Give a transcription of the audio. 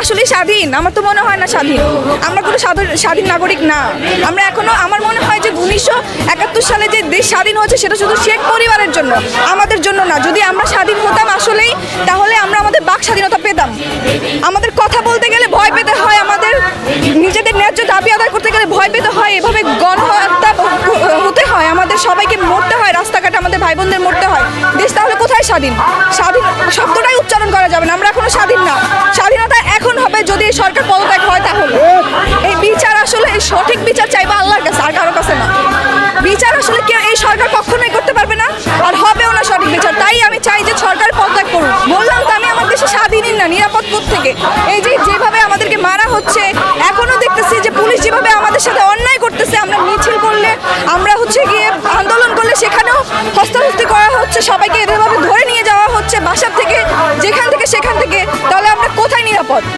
আসলে স্বাধীন? আমার তো মনে হয় না স্বাধীন। আমরা কোনো স্বাধীন নাগরিক না। আমরা এখনো, আমার মনে হয় যে 1971 সালে যে দেশ স্বাধীন হয়েছে সেটা শুধু শেখ পরিবারের জন্য, আমাদের জন্য না। যদি আমরা স্বাধীন হতাম আসলেই, তাহলে আমরা আমাদের বাক স্বাধীনতা পেতাম। আমাদের কথা বলতে গেলে ভয় পেতে হয়, আমাদের নিজেদের ন্যায্য দাবি আদায় করতে গেলে ভয় পেতে হয়, এভাবে গণহত্যা হতে হয়, আমাদের সবাইকে মরতে হয়, রাস্তাঘাটে আমাদের ভাই বোনদের মরতে হয়। দেশ তাহলে কোথায় স্বাধীন? স্বাধীন শব্দটাই উচ্চারণ করা যাবে না। আমরা এখনো স্বাধীন না। স্বাধীনতা এখন হবে যদি এই সরকার পদত্যাগ হয়। তাহলে এই বিচার আসলে সঠিক বিচার চাইবা আল্লাহর কাছে, আর কারো কাছে না। বিচার আসলে কেউ, এই সরকার কখনোই করতে পারবে না, আর হবেও না সঠিক বিচার। তাই আমি চাই যে সরকার পদত্যাগ করুন। বললাম তো আমি আমার দেশে স্বাধীনই না, নিরাপদ থেকে। এই যে যেভাবে আমাদেরকে মারা হচ্ছে, এখনো দেখতেছি যে পুলিশ যেভাবে আমাদের সাথে অন্যায় করতেছে। আমরা মিছিল করলে, আমরা গিয়ে আন্দোলন করলে সেখানেও হস্তাহস্তি করা হচ্ছে, সবাইকে এভাবে ধরে নিয়ে যাওয়া হচ্ছে বাসা থেকে, যেখান থেকে সেখান থেকে। তাহলে আমরা কোথায় নিরাপদ?